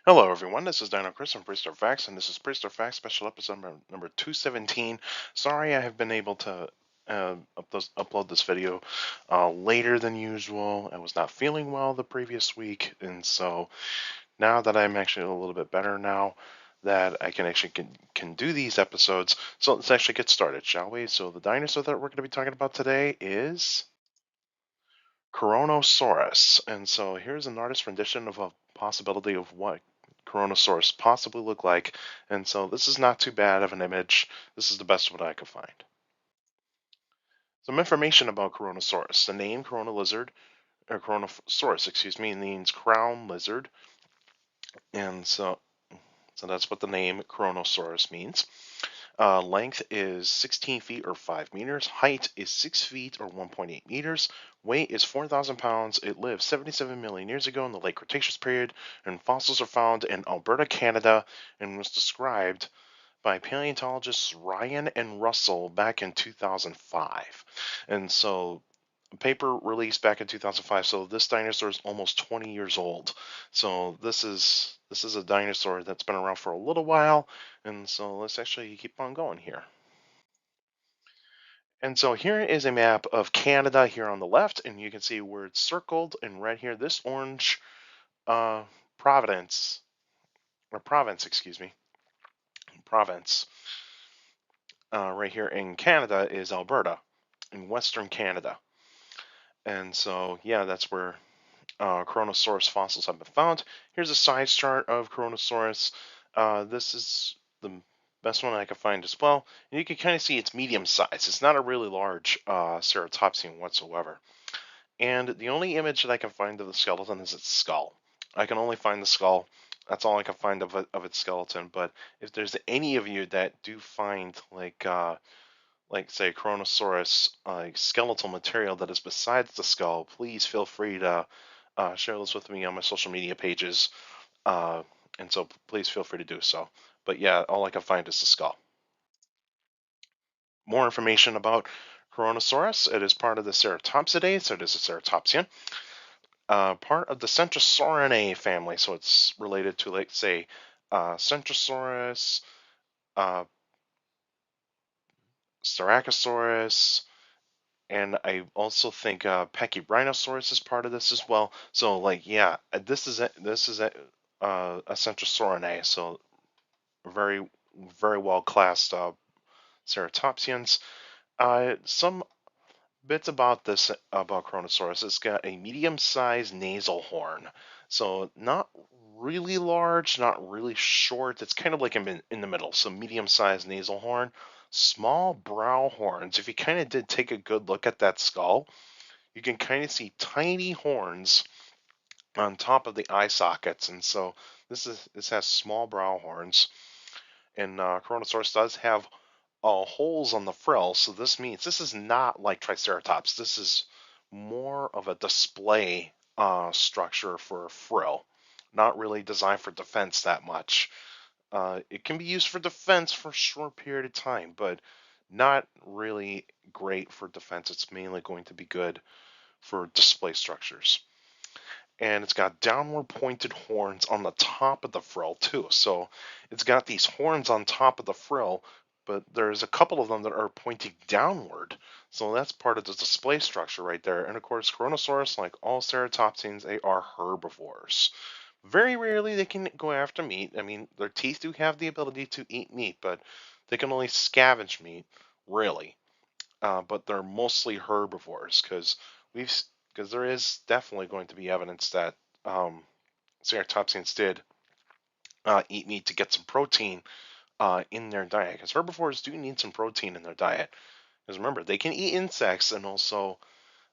Hello, everyone. This is Dino Chris from Prehistoric Facts, and this is Prehistoric Facts special episode number 217. Sorry I have been able to upload this video later than usual. I was not feeling well the previous week, and so now that I'm actually a little bit better now, that I can actually can do these episodes. So let's actually get started, shall we? So the dinosaur that we're going to be talking about today is Coronosaurus. And so here's an artist rendition of a possibility of what Coronosaurus possibly look like. And so this is not too bad of an image. This is the best one I could find. Some information about Coronosaurus. The name Corona lizard, or Coronosaurus, excuse me, means crown lizard. And so that's what the name Coronosaurus means. Length is 16 feet or 5 meters. Height is 6 feet or 1.8 meters. Weight is 4,000 pounds. It lived 77 million years ago in the late Cretaceous period, and fossils are found in Alberta, Canada, and was described by paleontologists Ryan and Russell back in 2005. And so paper released back in 2005, so this dinosaur is almost 20 years old. So this is a dinosaur that's been around for a little while, and so let's actually keep on going here. And so here is a map of Canada here on the left, and you can see where it's circled in red here. This orange uh, province, excuse me, province right here in Canada is Alberta, in Western Canada. And so, yeah, that's where Coronosaurus fossils have been found. Here's a size chart of Coronosaurus. This is the best one I could find as well. And you can kind of see it's medium size. It's not a really large ceratopsian whatsoever. And the only image that I can find of the skeleton is its skull. I can only find the skull. That's all I can find of its skeleton. But if there's any of you that do find like say Coronosaurus skeletal material that is besides the skull, please feel free to share this with me on my social media pages, and so please feel free to do so. But yeah, all I can find is the skull. More information about Coronosaurus. It is part of the Ceratopsidae, so it is a ceratopsian. Part of the Centrosaurinae family, so it's related to, like, say, Centrosaurus, uh, Styracosaurus, and I also think Pachyrhinosaurus is part of this as well. So, like, yeah, this is a Centrosaurinae, so very very well classed ceratopsians. Some bits about this about Coronosaurus. It's got a medium-sized nasal horn, so not really large, not really short. It's kind of like in the middle, so medium-sized nasal horn. Small brow horns. If you kind of did take a good look at that skull, you can kind of see tiny horns on top of the eye sockets, and so this has small brow horns. And Coronosaurus does have holes on the frill, so this means this is not like Triceratops. This is more of a display structure for a frill, not really designed for defense that much. It can be used for defense for a short period of time, but not really great for defense. It's mainly going to be good for display structures. And it's got downward pointed horns on the top of the frill too. So it's got these horns on top of the frill, but there's a couple of them that are pointing downward. So that's part of the display structure right there. And of course, Coronosaurus, like all ceratopsians, they are herbivores. Very rarely they can go after meat. I mean, their teeth do have the ability to eat meat, but they can only scavenge meat, really. But they're mostly herbivores we've because there is definitely going to be evidence that ceratopsians did eat meat to get some protein in their diet. Because herbivores do need some protein in their diet. Because remember, they can eat insects and also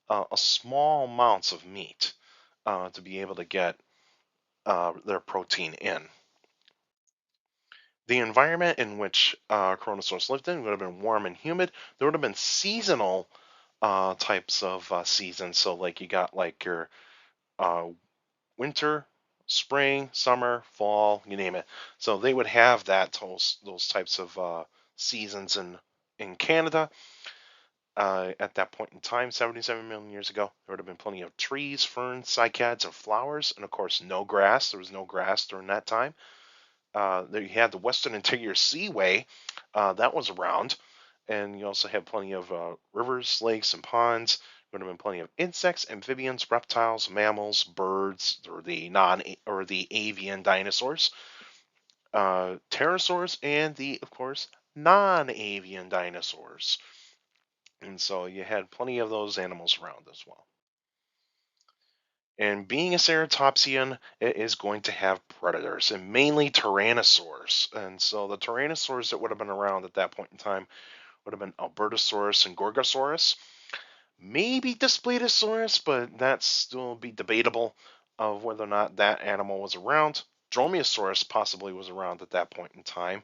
a small amounts of meat to be able to get their protein in. The environment in which Coronosaurus lived in would have been warm and humid. There would have been seasonal types of seasons. So, like, you got like your uh, winter, spring, summer, fall, you name it. So they would have those types of seasons in Canada. At that point in time, 77 million years ago, there would have been plenty of trees, ferns, cycads, and flowers, and of course, no grass. There was no grass during that time. There you had the Western Interior Seaway, that was around, and you also had plenty of rivers, lakes, and ponds. There would have been plenty of insects, amphibians, reptiles, mammals, birds, or the avian dinosaurs, pterosaurs, and of course, non-avian dinosaurs. And so you had plenty of those animals around as well. And being a ceratopsian, it is going to have predators, and mainly tyrannosaurs. And so the tyrannosaurs that would have been around at that point in time would have been Albertosaurus and Gorgosaurus. Maybe Daspletosaurus, but that's still be debatable of whether or not that animal was around. Dromaeosaurus possibly was around at that point in time,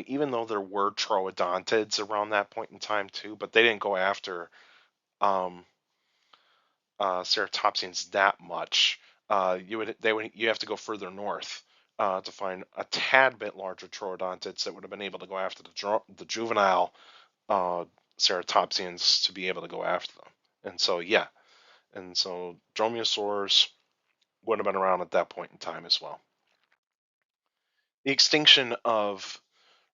even though there were troodontids around that point in time too, but they didn't go after um, ceratopsians that much. You have to go further north to find a tad bit larger troodontids that would have been able to go after the juvenile uh, ceratopsians to be able to go after them. And so yeah, and so dromaeosaurs would have been around at that point in time as well. The extinction of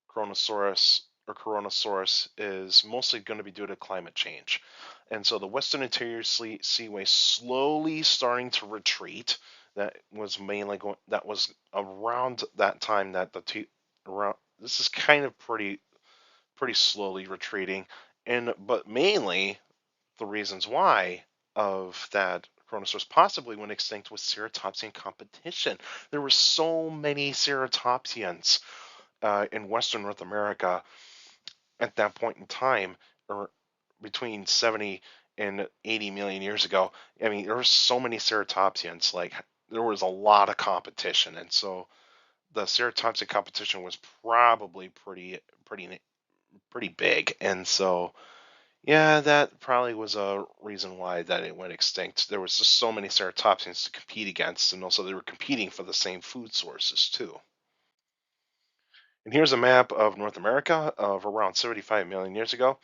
Coronosaurus is mostly going to be due to climate change. And so the Western Interior Seaway slowly starting to retreat. That was around that time that around this is kind of pretty slowly retreating, and but mainly the reasons why of that Coronosaurus possibly went extinct was ceratopsian competition. There were so many ceratopsians in Western North America at that point in time, or between 70 and 80 million years ago. I mean, there were so many ceratopsians, like there was a lot of competition, and so the ceratopsian competition was probably pretty big, and so yeah, that probably was a reason why that it went extinct. There was just so many ceratopsians to compete against, and also they were competing for the same food sources too. And here's a map of North America of around 75 million years ago.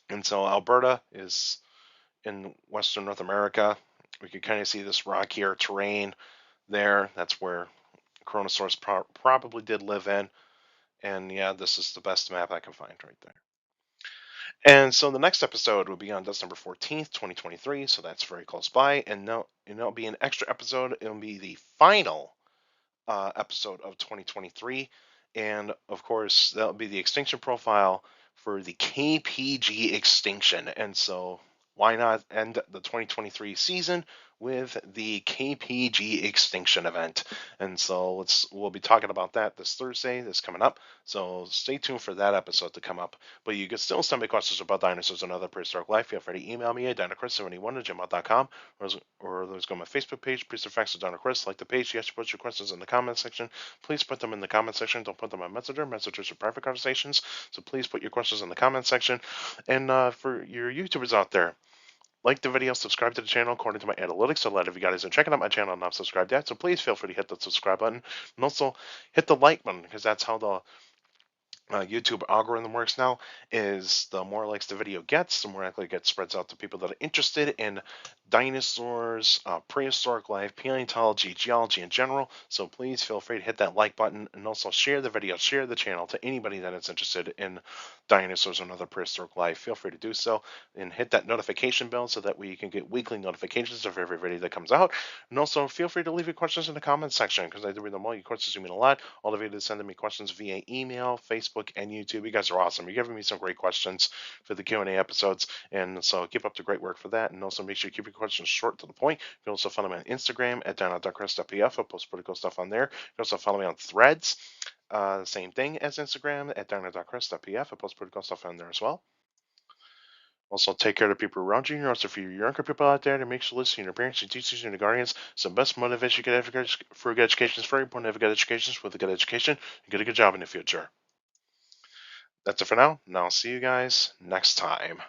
And so Alberta is in Western North America. We can kind of see this rockier terrain there. That's where Coronosaurus probably did live in. And yeah, this is the best map I can find right there. And so the next episode will be on December 14th, 2023. So that's very close by. And no, it'll be an extra episode. It'll be the final episode of 2023. And of course, that'll be the extinction profile for the KPG extinction. And so, why not end the 2023 season with the KPG extinction event? And so, we'll be talking about that this Thursday, this coming up. So, stay tuned for that episode to come up. But you can still send me questions about dinosaurs and other prehistoric life. Feel free to email me at dinochrist71@gmail.com, or there's go to my Facebook page, Prehistoric Facts with Dino Chris. Like the page, yes, put your questions in the comment section. Please put them in the comment section. Don't put them on Messenger. Messengers are private conversations. So please put your questions in the comment section. And for your YouTubers out there, like the video, subscribe to the channel according to my analytics. A lot of you guys are checking out my channel and not subscribed yet. So please feel free to hit the subscribe button and also hit the like button, because that's how the YouTube algorithm works now. Is the more likes the video gets, the more likely it gets spreads out to people that are interested in dinosaurs, prehistoric life, paleontology, geology in general. So please feel free to hit that like button and also share the video, share the channel to anybody that is interested in dinosaurs and other prehistoric life. Feel free to do so, and hit that notification bell so that we can get weekly notifications of every video that comes out. And also feel free to leave your questions in the comments section, because I do read them all. Your questions do mean a lot. All of you that sending me questions via email, Facebook, and YouTube. You guys are awesome. You're giving me some great questions for the Q&A episodes, and so keep up the great work for that. And also make sure you keep your questions short to the point. You can also follow me on Instagram at dino.chris.pf. I post pretty cool stuff on there. You can also follow me on Threads. Same thing as Instagram at dino.chris.pf. I post pretty cool stuff on there as well. Also, take care of the people around you. Also, for your younger people out there, to make sure listening to your parents, your teachers, and your guardians. So, the best motivation you can have for a good education is very important to have a good education. With a good education, you get a good job in the future. That's it for now. Now, I'll see you guys next time.